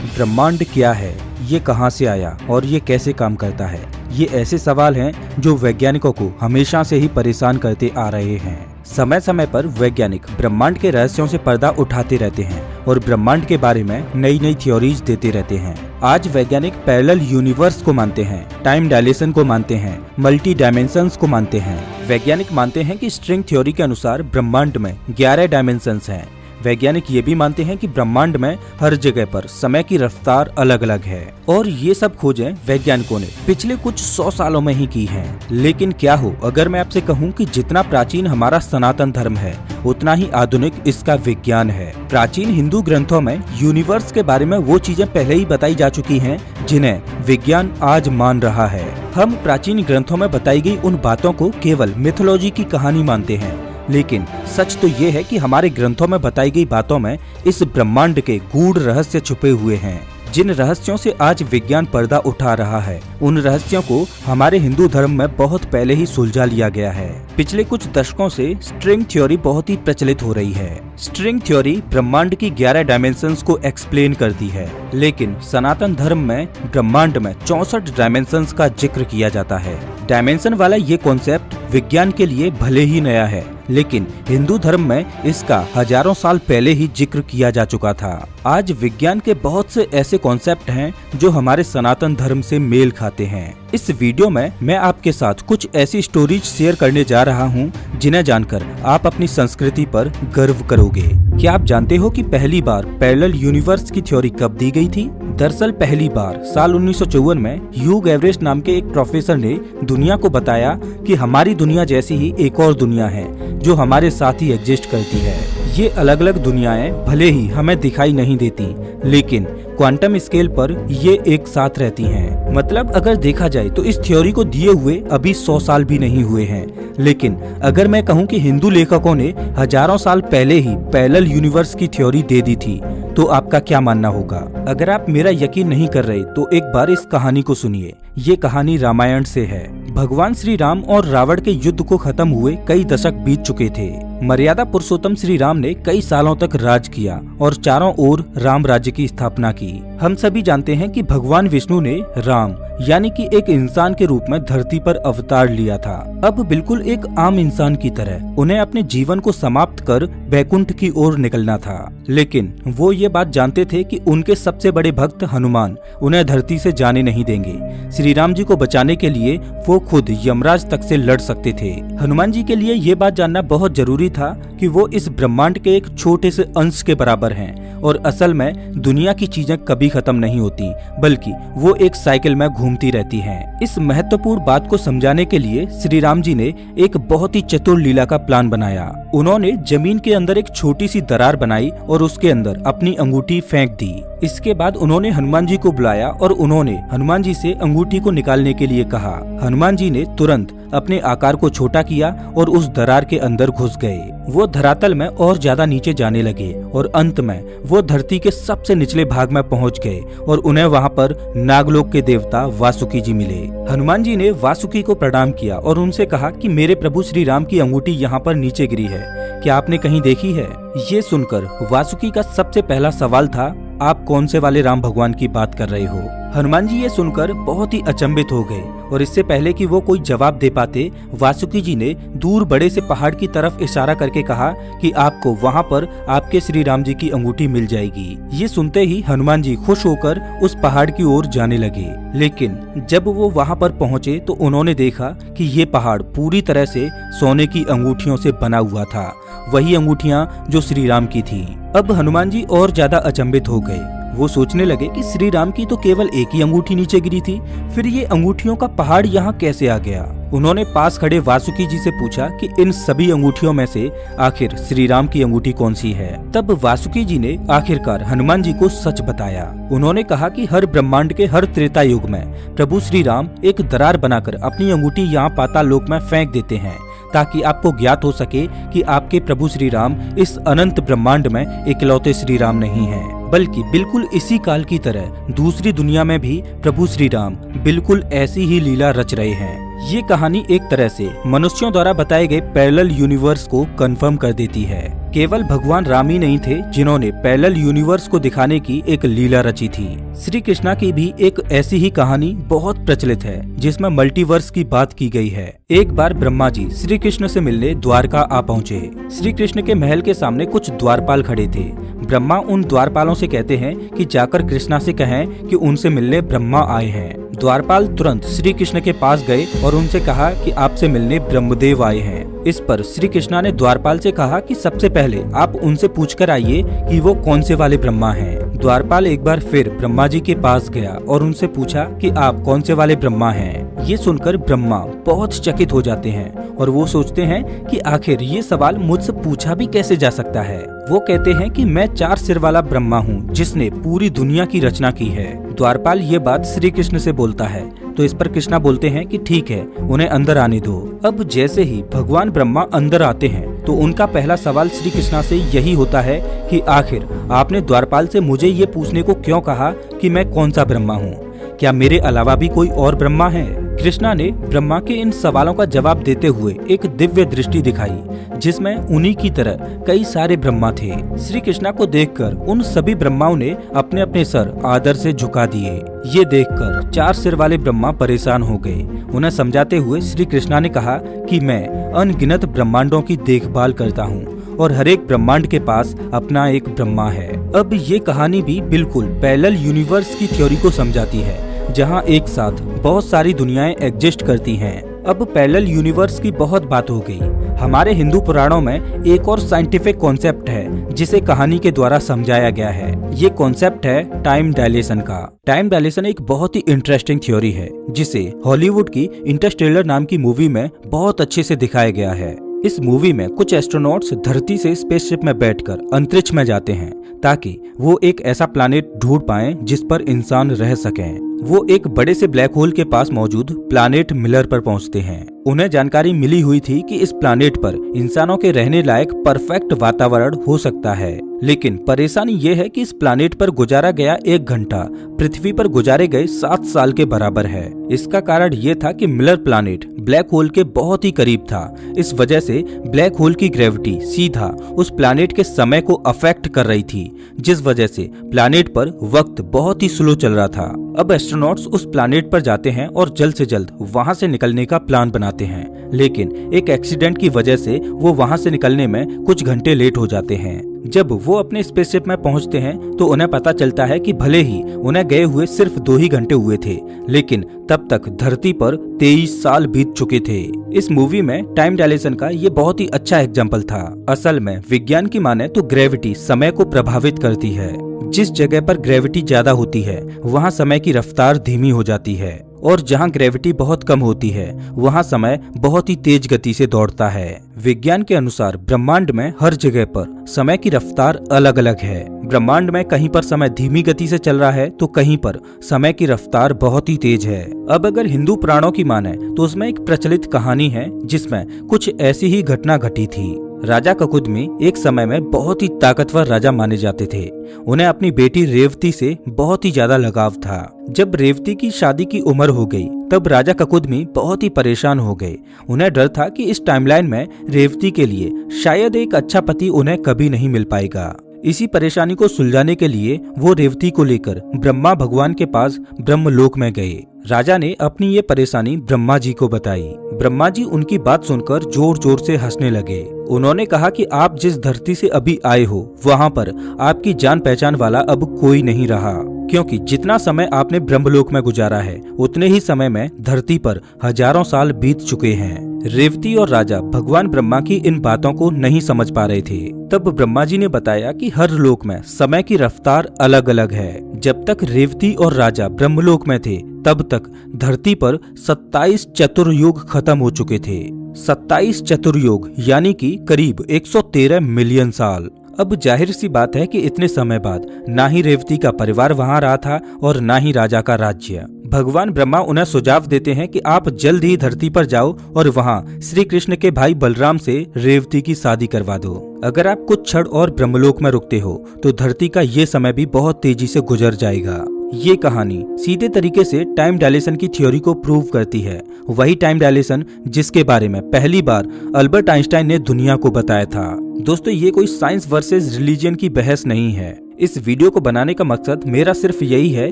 ब्रह्मांड क्या है, ये कहां से आया और ये कैसे काम करता है? ये ऐसे सवाल हैं जो वैज्ञानिकों को हमेशा से ही परेशान करते आ रहे हैं। समय समय पर वैज्ञानिक ब्रह्मांड के रहस्यों से पर्दा उठाते रहते हैं और ब्रह्मांड के बारे में नई नई थ्योरीज देते रहते हैं। आज वैज्ञानिक पैरेलल यूनिवर्स को मानते हैं, टाइम डायलेशन को मानते हैं, मल्टी डायमेंशंस को मानते हैं। वैज्ञानिक मानते हैं कि स्ट्रिंग थ्योरी के अनुसार ब्रह्मांड में 11 डायमेंशंस हैं। वैज्ञानिक ये भी मानते हैं कि ब्रह्मांड में हर जगह पर समय की रफ्तार अलग अलग है और ये सब खोजें वैज्ञानिकों ने पिछले कुछ 100 सालों में ही की हैं। लेकिन क्या हो अगर मैं आपसे कहूं कि जितना प्राचीन हमारा सनातन धर्म है उतना ही आधुनिक इसका विज्ञान है। प्राचीन हिंदू ग्रंथों में यूनिवर्स के बारे में वो चीजें पहले ही बताई जा चुकी हैं जिन्हें विज्ञान आज मान रहा है। हम प्राचीन ग्रंथों में बताई गई उन बातों को केवल मिथोलॉजी की कहानी मानते हैं, लेकिन सच तो ये है कि हमारे ग्रंथों में बताई गई बातों में इस ब्रह्मांड के गूढ़ रहस्य छुपे हुए हैं। जिन रहस्यों से आज विज्ञान पर्दा उठा रहा है उन रहस्यों को हमारे हिंदू धर्म में बहुत पहले ही सुलझा लिया गया है। पिछले कुछ दशकों से स्ट्रिंग थ्योरी बहुत ही प्रचलित हो रही है। स्ट्रिंग थ्योरी ब्रह्मांड की 11 डायमेंशंस को एक्सप्लेन करती है, लेकिन सनातन धर्म में ब्रह्मांड में 64 डायमेंशंस का जिक्र किया जाता है। डायमेंशन वाला ये कॉन्सेप्ट विज्ञान के लिए भले ही नया है, लेकिन हिंदू धर्म में इसका हजारों साल पहले ही जिक्र किया जा चुका था। आज विज्ञान के बहुत से ऐसे कॉन्सेप्ट हैं जो हमारे सनातन धर्म से मेल खाते हैं। इस वीडियो में मैं आपके साथ कुछ ऐसी स्टोरीज शेयर करने जा रहा हूं जिन्हें जानकर आप अपनी संस्कृति पर गर्व करोगे। क्या आप जानते हो कि पहली बार पैरेलल यूनिवर्स की थ्योरी कब दी गई थी? दरअसल पहली बार साल 1954 में ह्यूग एवरेस्ट नाम के एक प्रोफेसर ने दुनिया को बताया कि हमारी दुनिया जैसी ही एक और दुनिया है जो हमारे साथ ही एग्जिस्ट करती है। ये अलग अलग दुनियाएं भले ही हमें दिखाई नहीं देती, लेकिन क्वांटम स्केल पर ये एक साथ रहती हैं। मतलब अगर देखा जाए तो इस थ्योरी को दिए हुए अभी 100 साल भी नहीं हुए हैं, लेकिन अगर मैं कहूँ कि हिंदू लेखकों ने हजारों साल पहले ही पैरेलल यूनिवर्स की थ्योरी दे दी थी तो आपका क्या मानना होगा? अगर आप मेरा यकीन नहीं कर रहे तो एक बार इस कहानी को सुनिए। ये कहानी रामायण से है। भगवान श्री राम और रावण के युद्ध को खत्म हुए कई दशक बीत चुके थे। मर्यादा पुरुषोत्तम श्री राम ने कई सालों तक राज किया और चारों ओर राम राज्य की स्थापना की। हम सभी जानते हैं कि भगवान विष्णु ने राम यानी कि एक इंसान के रूप में धरती पर अवतार लिया था। अब बिल्कुल एक आम इंसान की तरह उन्हें अपने जीवन को समाप्त कर बैकुंठ की ओर निकलना था, लेकिन वो ये बात जानते थे कि उनके सबसे बड़े भक्त हनुमान उन्हें धरती से जाने नहीं देंगे। श्री राम जी को बचाने के लिए वो खुद यमराज तक से लड़ सकते थे। हनुमान जी के लिए ये बात जानना बहुत जरूरी था कि वो इस ब्रह्मांड के एक छोटे से अंश के बराबर हैं और असल में दुनिया की चीजें कभी खत्म नहीं होती, बल्कि वो एक साइकिल में घूमती रहती हैं। इस महत्वपूर्ण बात को समझाने के लिए श्री राम जी ने एक बहुत ही चतुर लीला का प्लान बनाया। उन्होंने जमीन के अंदर एक छोटी सी दरार बनाई और उसके अंदर अपनी अंगूठी फेंक दी। इसके बाद उन्होंने हनुमान जी को बुलाया और उन्होंने हनुमान जी से अंगूठी को निकालने के लिए कहा। हनुमान जी ने तुरंत अपने आकार को छोटा किया और उस दरार के अंदर घुस गए। वो धरातल में और ज्यादा नीचे जाने लगे और अंत में वो धरती के सबसे निचले भाग में पहुंच गए और उन्हें वहां पर नागलोक के देवता वासुकी जी मिले। हनुमान जी ने वासुकी को प्रणाम किया और उनसे कहा कि मेरे प्रभु श्री राम की अंगूठी यहाँ पर नीचे गिरी है, क्या आपने कहीं देखी है? ये सुनकर वासुकी का सबसे पहला सवाल था, आप कौन से वाले राम भगवान की बात कर रहे हो? हनुमान जी ये सुनकर बहुत ही अचंभित हो गए और इससे पहले कि वो कोई जवाब दे पाते, वासुकी जी ने दूर बड़े से पहाड़ की तरफ इशारा करके कहा कि आपको वहाँ पर आपके श्री राम जी की अंगूठी मिल जाएगी। ये सुनते ही हनुमान जी खुश होकर उस पहाड़ की ओर जाने लगे, लेकिन जब वो वहाँ पर पहुँचे तो उन्होंने देखा कि ये पहाड़ पूरी तरह से सोने की अंगूठियों से बना हुआ था, वही अंगूठियाँ जो श्री राम की थी। अब हनुमान जी और ज्यादा अचंभित हो गए। वो सोचने लगे कि श्री राम की तो केवल एक ही अंगूठी नीचे गिरी थी, फिर ये अंगूठियों का पहाड़ यहाँ कैसे आ गया? उन्होंने पास खड़े वासुकी जी से पूछा कि इन सभी अंगूठियों में से आखिर श्री राम की अंगूठी कौन सी है? तब वासुकी जी ने आखिरकार हनुमान जी को सच बताया। उन्होंने कहा कि हर ब्रह्मांड के हर त्रेता युग में प्रभु श्री राम एक दरार बनाकर अपनी अंगूठी यहाँ पाताल लोक में फेंक देते हैं, ताकि आपको ज्ञात हो सके कि आपके प्रभु श्री राम इस अनंत ब्रह्मांड में इकलौते श्री राम नहीं हैं, बल्कि बिल्कुल इसी काल की तरह दूसरी दुनिया में भी प्रभु श्री राम बिल्कुल ऐसी ही लीला रच रहे हैं। ये कहानी एक तरह से मनुष्यों द्वारा बताए गए पैरेलल यूनिवर्स को कंफर्म कर देती है। केवल भगवान राम ही नहीं थे जिन्होंने पैरेलल यूनिवर्स को दिखाने की एक लीला रची थी। श्री कृष्णा की भी एक ऐसी ही कहानी बहुत प्रचलित है जिसमें मल्टीवर्स की बात की गई है। एक बार ब्रह्मा जी श्री कृष्ण से मिलने द्वारका आ पहुँचे। श्री कृष्ण के महल के सामने कुछ द्वारपाल खड़े थे। ब्रह्मा उन द्वारपालों से कहते हैं कि जाकर कृष्णा से कहें कि उनसे मिलने ब्रह्मा आए हैं। द्वारपाल तुरंत श्री कृष्ण के पास गए और उनसे कहा कि आपसे मिलने ब्रह्मदेव आए हैं। इस पर श्री कृष्णा ने द्वारपाल से कहा कि सबसे पहले आप उनसे पूछकर आइए कि वो कौन से वाले ब्रह्मा हैं। द्वारपाल एक बार फिर ब्रह्मा जी के पास गया और उनसे पूछा कि आप कौन से वाले ब्रह्मा हैं। ये सुनकर ब्रह्मा बहुत चकित हो जाते हैं और वो सोचते हैं कि आखिर ये सवाल मुझसे पूछा भी कैसे जा सकता है। वो कहते हैं कि मैं 4 सिर वाला ब्रह्मा हूँ जिसने पूरी दुनिया की रचना की है। द्वारपाल ये बात श्री कृष्ण से बोलता है तो इस पर कृष्णा बोलते हैं कि ठीक है, उन्हें अंदर आने दो। अब जैसे ही भगवान ब्रह्मा अंदर आते हैं तो उनका पहला सवाल श्री कृष्णा से यही होता है कि आखिर आपने द्वारपाल से मुझे ये पूछने को क्यों कहा कि मैं कौन सा ब्रह्मा हूँ? क्या मेरे अलावा भी कोई और ब्रह्मा है? कृष्णा ने ब्रह्मा के इन सवालों का जवाब देते हुए एक दिव्य दृष्टि दिखाई जिसमें उन्हीं की तरह कई सारे ब्रह्मा थे। श्री कृष्णा को देखकर उन सभी ब्रह्माओं ने अपने अपने सर आदर से झुका दिए। ये देखकर 4 सिर वाले ब्रह्मा परेशान हो गए। उन्हें समझाते हुए श्री कृष्णा ने कहा कि मैं अनगिनत ब्रह्मांडों की देखभाल करता हूँ और हर एक ब्रह्मांड के पास अपना एक ब्रह्मा है। अब ये कहानी भी बिल्कुल पैरेलल यूनिवर्स की थ्योरी को समझाती है जहां एक साथ बहुत सारी दुनियाएं एग्जिस्ट करती हैं। अब पैरेलल यूनिवर्स की बहुत बात हो गई। हमारे हिंदू पुराणों में एक और साइंटिफिक कॉन्सेप्ट है जिसे कहानी के द्वारा समझाया गया है। ये कॉन्सेप्ट है टाइम डायलेशन का। टाइम डायलेशन एक बहुत ही इंटरेस्टिंग थ्योरी है जिसे हॉलीवुड की इंटरस्टेलर नाम की मूवी में बहुत अच्छे से दिखाया गया है। इस मूवी में कुछ एस्ट्रोनॉट्स धरती से स्पेसशिप में बैठकर अंतरिक्ष में जाते हैं ताकि वो एक ऐसा प्लैनेट ढूंढ पाएं जिस पर इंसान रह सकें। वो एक बड़े से ब्लैक होल के पास मौजूद प्लैनेट मिलर पर पहुंचते हैं। उन्हें जानकारी मिली हुई थी कि इस प्लैनेट पर इंसानों के रहने लायक परफेक्ट वातावरण हो सकता है, लेकिन परेशानी ये है कि इस प्लैनेट पर गुजारा गया 1 घंटा पृथ्वी पर गुजारे गए 7 साल के बराबर है। इसका कारण ये था कि मिलर प्लैनेट ब्लैक होल के बहुत ही करीब था। इस वजह से ब्लैक होल की ग्रेविटी सीधा उस प्लैनेट के समय को अफेक्ट कर रही थी, जिस वजह से प्लैनेट पर वक्त बहुत ही स्लो चल रहा था। अब एस्ट्रोनॉट्स उस प्लैनेट पर जाते हैं और जल्द से जल्द वहां से निकलने का प्लान बनाते हैं, लेकिन एक एक्सीडेंट की वजह से वो वहां से निकलने में कुछ घंटे लेट हो जाते हैं। जब वो अपने स्पेसशिप में पहुंचते हैं तो उन्हें पता चलता है कि भले ही उन्हें गए हुए सिर्फ 2 ही घंटे हुए थे, लेकिन तब तक धरती पर 23 साल बीत चुके थे। इस मूवी में टाइम डायलेशन का ये बहुत ही अच्छा एग्जाम्पल था। असल में विज्ञान की माने तो ग्रेविटी समय को प्रभावित करती है। जिस जगह पर ग्रेविटी ज्यादा होती है वहाँ समय की रफ्तार धीमी हो जाती है, और जहाँ ग्रेविटी बहुत कम होती है वहाँ समय बहुत ही तेज गति से दौड़ता है। विज्ञान के अनुसार ब्रह्मांड में हर जगह पर समय की रफ्तार अलग अलग है। ब्रह्मांड में कहीं पर समय धीमी गति से चल रहा है तो कहीं पर समय की रफ्तार बहुत ही तेज है। अब अगर हिंदू पुराणों की माने तो उसमें एक प्रचलित कहानी है जिसमें कुछ ऐसी ही घटना घटी थी। राजा ककुदमी एक समय में बहुत ही ताकतवर राजा माने जाते थे। उन्हें अपनी बेटी रेवती से बहुत ही ज्यादा लगाव था। जब रेवती की शादी की उम्र हो गई तब राजा ककुदमी बहुत ही परेशान हो गए। उन्हें डर था कि इस टाइमलाइन में रेवती के लिए शायद एक अच्छा पति उन्हें कभी नहीं मिल पाएगा। इसी परेशानी को सुलझाने के लिए वो रेवती को लेकर ब्रह्मा भगवान के पास ब्रह्मलोक में गए। राजा ने अपनी ये परेशानी ब्रह्मा जी को बताई। ब्रह्मा जी उनकी बात सुनकर जोर जोर से हंसने लगे। उन्होंने कहा कि आप जिस धरती से अभी आए हो वहाँ पर आपकी जान पहचान वाला अब कोई नहीं रहा, क्योंकि जितना समय आपने ब्रह्मलोक में गुजारा है उतने ही समय में धरती पर हजारों साल बीत चुके हैं। रेवती और राजा भगवान ब्रह्मा की इन बातों को नहीं समझ पा रहे थे। तब ब्रह्मा जी ने बताया कि हर लोक में समय की रफ्तार अलग अलग है। जब तक रेवती और राजा ब्रह्मलोक में थे तब तक धरती पर 27 चतुर्युग खत्म हो चुके थे। 27 चतुर्युग यानी कि करीब 113 मिलियन साल। अब जाहिर सी बात है कि इतने समय बाद ना ही रेवती का परिवार वहां रहा था और ना ही राजा का राज्य। भगवान ब्रह्मा उन्हें सुझाव देते हैं कि आप जल्द ही धरती पर जाओ और वहां श्री कृष्ण के भाई बलराम से रेवती की शादी करवा दो। अगर आप कुछ क्षण और ब्रह्मलोक में रुकते हो तो धरती का ये समय भी बहुत तेजी से गुजर जाएगा। ये कहानी सीधे तरीके से टाइम डायलेशन की थ्योरी को प्रूव करती है, वही टाइम डायलेशन जिसके बारे में पहली बार अल्बर्ट आइंस्टाइन ने दुनिया को बताया था। दोस्तों, ये कोई साइंस वर्सेस रिलीजन की बहस नहीं है। इस वीडियो को बनाने का मकसद मेरा सिर्फ यही है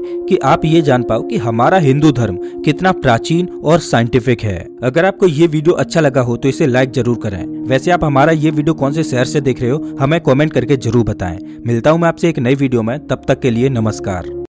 कि आप ये जान पाओ कि हमारा हिंदू धर्म कितना प्राचीन और साइंटिफिक है। अगर आपको ये वीडियो अच्छा लगा हो तो इसे लाइक जरूर करें। वैसे आप हमारा ये वीडियो कौन से शहर से देख रहे हो हमें कमेंट करके जरूर बताएं। मिलता हूं मैं आपसे एक नई वीडियो में, तब तक के लिए नमस्कार।